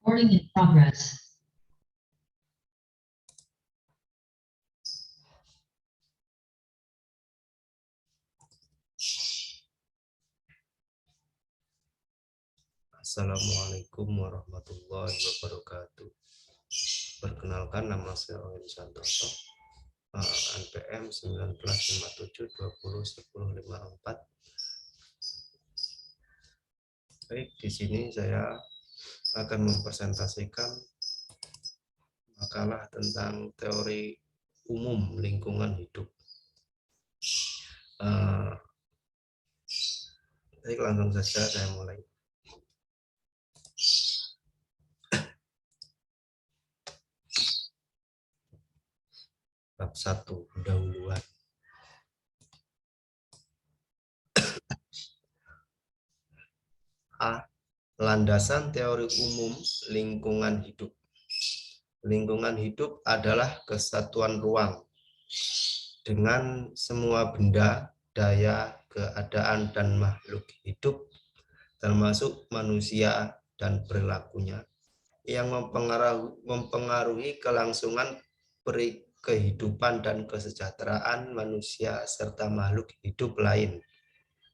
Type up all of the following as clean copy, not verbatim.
Recording in progress. Assalamualaikum warahmatullahi wabarakatuh. Perkenalkan, nama saya Owen Santoso, NPM 1957201054. Baik, di sini saya akan mempresentasikan makalah tentang teori umum lingkungan hidup. Baik, langsung saja saya mulai. Bab 1, pendahuluan. A. Landasan teori umum lingkungan hidup. Lingkungan hidup adalah kesatuan ruang dengan semua benda, daya, keadaan, dan makhluk hidup, termasuk manusia dan perilakunya, yang mempengaruhi kelangsungan kehidupan dan kesejahteraan manusia serta makhluk hidup lain.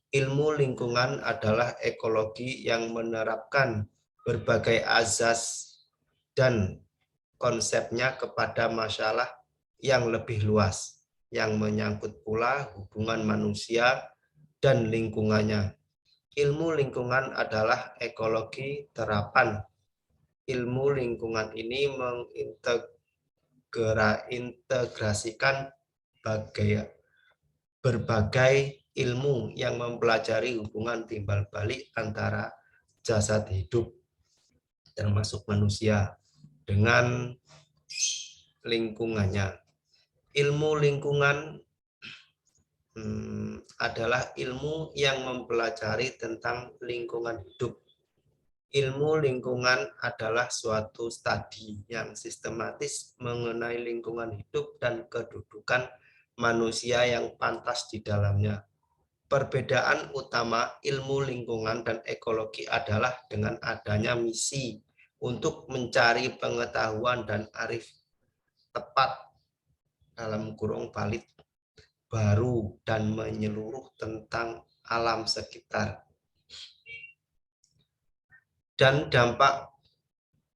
Ilmu lingkungan adalah ekologi yang menerapkan berbagai azas dan konsepnya kepada masalah yang lebih luas, yang menyangkut pula hubungan manusia dan lingkungannya. Ilmu lingkungan adalah ekologi terapan. Ilmu lingkungan ini mengintegrasikan berbagai ilmu yang mempelajari hubungan timbal balik antara jasad hidup, termasuk manusia, dengan lingkungannya. Ilmu lingkungan adalah ilmu yang mempelajari tentang lingkungan hidup. Ilmu lingkungan adalah suatu studi yang sistematis mengenai lingkungan hidup dan kedudukan manusia yang pantas di dalamnya. Perbedaan utama ilmu lingkungan dan ekologi adalah dengan adanya misi untuk mencari pengetahuan dan arif tepat dalam kurung valid baru dan menyeluruh tentang alam sekitar dan dampak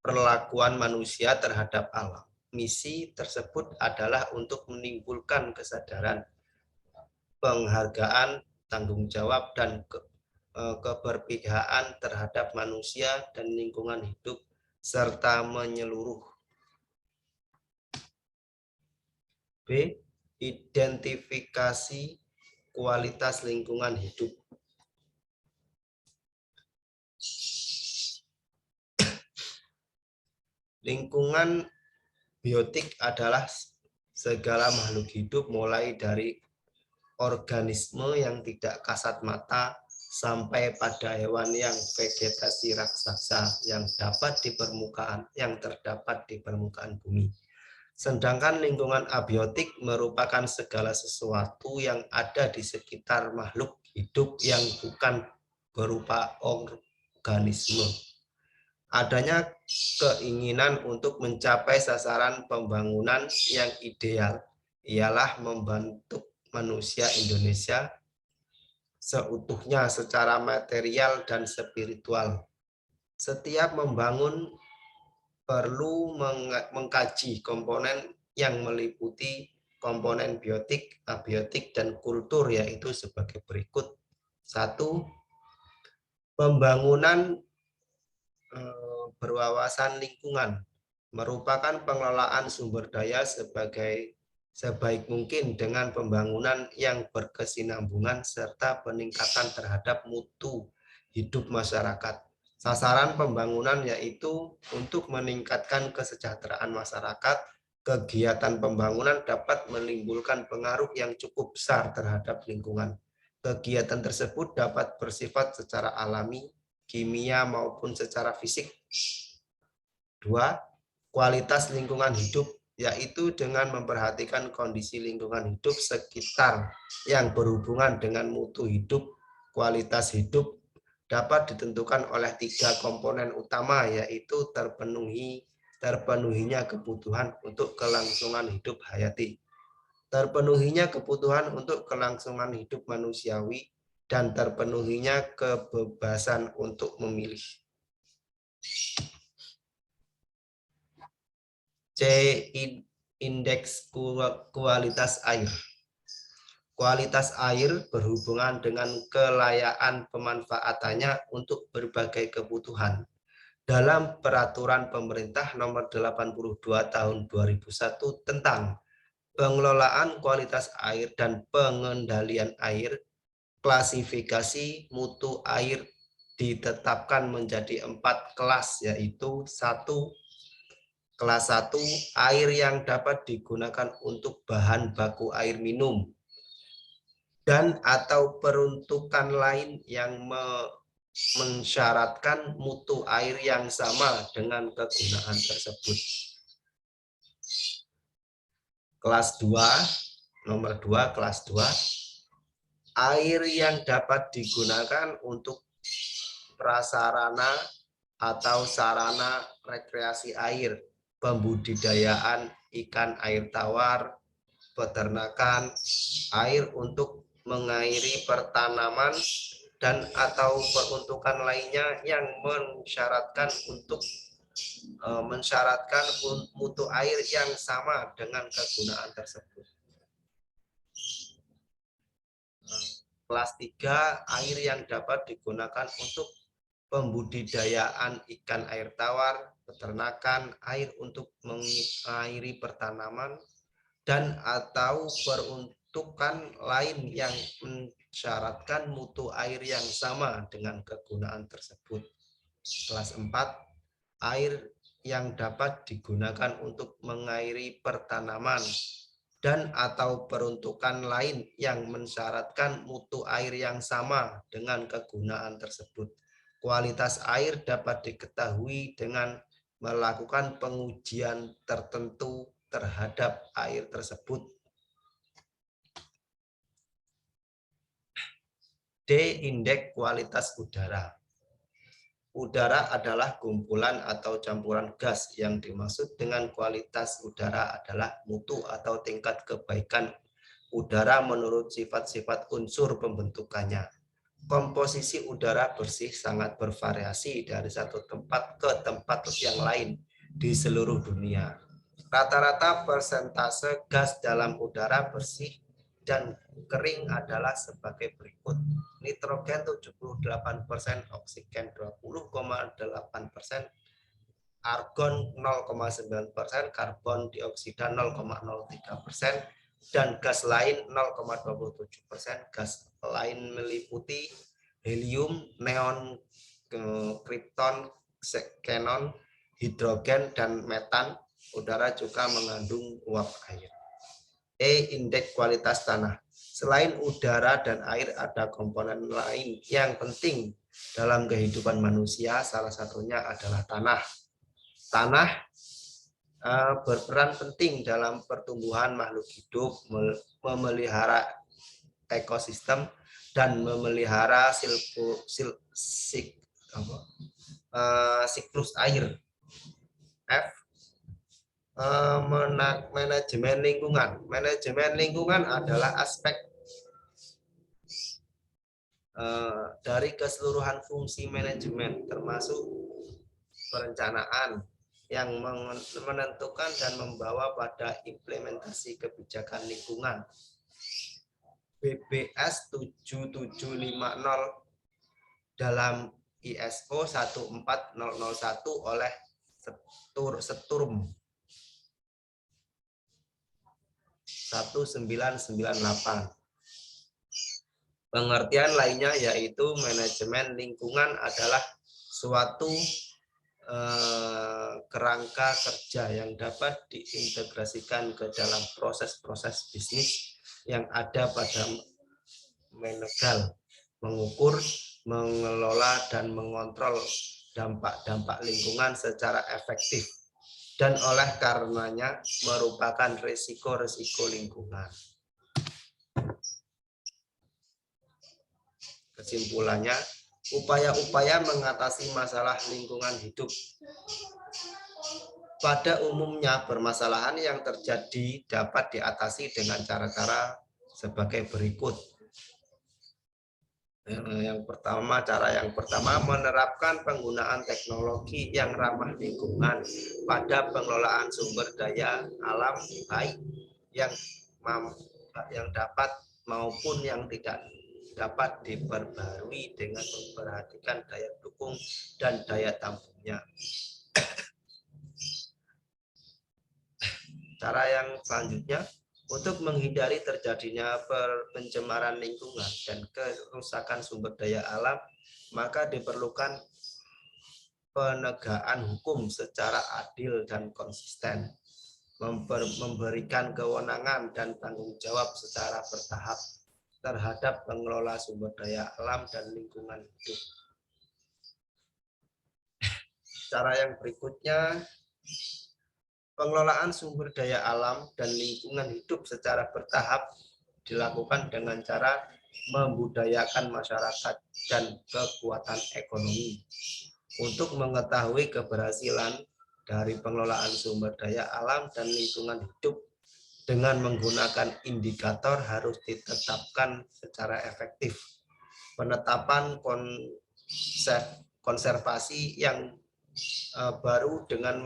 perlakuan manusia terhadap alam. Misi tersebut adalah untuk menimbulkan kesadaran, penghargaan, tanggung jawab, dan keberpihakan terhadap manusia dan lingkungan hidup serta menyeluruh. B. Identifikasi kualitas lingkungan hidup. Lingkungan biotik adalah segala makhluk hidup mulai dari organisme yang tidak kasat mata sampai pada hewan yang vegetasi raksasa yang terdapat di permukaan bumi. Sedangkan lingkungan abiotik merupakan segala sesuatu yang ada di sekitar makhluk hidup yang bukan berupa organisme. Adanya keinginan untuk mencapai sasaran pembangunan yang ideal ialah membentuk manusia Indonesia seutuhnya secara material dan spiritual. Setiap membangun perlu mengkaji komponen yang meliputi komponen biotik, abiotik, dan kultur, yaitu sebagai berikut. 1. Pembangunan berwawasan lingkungan merupakan pengelolaan sumber daya sebaik mungkin dengan pembangunan yang berkesinambungan serta peningkatan terhadap mutu hidup masyarakat. Sasaran pembangunan yaitu untuk meningkatkan kesejahteraan masyarakat. Kegiatan pembangunan dapat menimbulkan pengaruh yang cukup besar terhadap lingkungan. Kegiatan tersebut dapat bersifat secara alami, kimia, maupun secara fisik. 2. Kualitas lingkungan hidup, yaitu dengan memperhatikan kondisi lingkungan hidup sekitar yang berhubungan dengan mutu hidup, kualitas hidup, dapat ditentukan oleh 3 komponen utama, yaitu terpenuhinya kebutuhan untuk kelangsungan hidup hayati, terpenuhinya kebutuhan untuk kelangsungan hidup manusiawi, dan terpenuhinya kebebasan untuk memilih. C. Indeks kualitas air. Kualitas air berhubungan dengan kelayakan pemanfaatannya untuk berbagai kebutuhan. Dalam Peraturan Pemerintah Nomor 82 Tahun 2001 tentang Pengelolaan Kualitas Air dan Pengendalian Air, klasifikasi mutu air ditetapkan menjadi 4 kelas, yaitu 1. Kelas 1, air yang dapat digunakan untuk bahan baku air minum dan atau peruntukan lain yang mensyaratkan mutu air yang sama dengan kegunaan tersebut. Kelas 2, nomor 2, kelas 2, air yang dapat digunakan untuk prasarana atau sarana rekreasi air, pembudidayaan ikan air tawar, peternakan, air untuk mengairi pertanaman, dan atau peruntukan lainnya yang mensyaratkan mutu air yang sama dengan kegunaan tersebut. Kelas 3, air yang dapat digunakan untuk pembudidayaan ikan air tawar, peternakan, air untuk mengairi pertanaman, dan atau peruntukan lain yang mensyaratkan mutu air yang sama dengan kegunaan tersebut. Kelas 4, air yang dapat digunakan untuk mengairi pertanaman dan atau peruntukan lain yang mensyaratkan mutu air yang sama dengan kegunaan tersebut. Kualitas air dapat diketahui dengan melakukan pengujian tertentu terhadap air tersebut. D. Indeks kualitas udara. Udara adalah kumpulan atau campuran gas. Yang dimaksud dengan kualitas udara adalah mutu atau tingkat kebaikan udara menurut sifat-sifat unsur pembentukannya. Komposisi udara bersih sangat bervariasi dari satu tempat ke tempat yang lain di seluruh dunia. Rata-rata persentase gas dalam udara bersih dan kering adalah sebagai berikut. Nitrogen 78%, oksigen 20,8%, argon 0,9%, karbon dioksida 0,03%, dan gas lain 0,27%. Gas lain meliputi helium, neon, kripton, xenon, hidrogen, dan metan. Udara juga mengandung uap air. E. Indeks kualitas tanah. Selain udara dan air, ada komponen lain yang penting dalam kehidupan manusia. Salah satunya adalah tanah. Tanah berperan penting dalam pertumbuhan makhluk hidup, memelihara ekosistem, dan memelihara siklus air. F. Manajemen lingkungan. Manajemen lingkungan adalah aspek dari keseluruhan fungsi manajemen, termasuk perencanaan yang menentukan dan membawa pada implementasi kebijakan lingkungan. BBS 7750 dalam ISO 14001 oleh Sturm 1998. Pengertian lainnya yaitu manajemen lingkungan adalah suatu kerangka kerja yang dapat diintegrasikan ke dalam proses-proses bisnis yang ada pada manajemen, mengukur, mengelola, dan mengontrol dampak-dampak lingkungan secara efektif, dan oleh karenanya merupakan risiko-risiko lingkungan. Kesimpulannya, upaya-upaya mengatasi masalah lingkungan hidup. Pada umumnya, permasalahan yang terjadi dapat diatasi dengan cara-cara sebagai berikut. Cara yang pertama menerapkan penggunaan teknologi yang ramah lingkungan pada pengelolaan sumber daya alam, baik yang dapat maupun yang tidak dapat diperbarui dengan memperhatikan daya dukung dan daya tampungnya. Cara yang selanjutnya, untuk menghindari terjadinya pencemaran lingkungan dan kerusakan sumber daya alam, maka diperlukan penegakan hukum secara adil dan konsisten, memberikan kewenangan dan tanggung jawab secara bertahap terhadap pengelola sumber daya alam dan lingkungan hidup. Cara yang berikutnya, pengelolaan sumber daya alam dan lingkungan hidup secara bertahap dilakukan dengan cara membudayakan masyarakat dan kekuatan ekonomi. Untuk mengetahui keberhasilan dari pengelolaan sumber daya alam dan lingkungan hidup dengan menggunakan indikator harus ditetapkan secara efektif. Penetapan konservasi yang baru dengan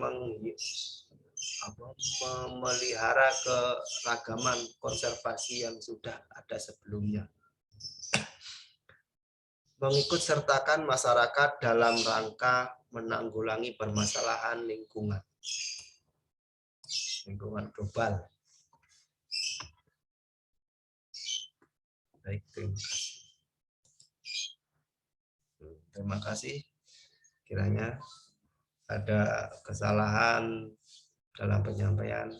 memelihara keragaman konservasi yang sudah ada sebelumnya. Mengikut sertakan masyarakat dalam rangka menanggulangi permasalahan lingkungan global. Baik, terima kasih. Kiranya ada kesalahan dalam penyampaian,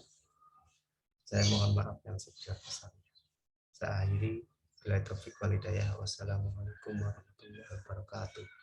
saya mohon maaf yang sebesar-besarnya. Saya akhiri. Bila taufik wal hidayah. Wassalamualaikum warahmatullahi wabarakatuh.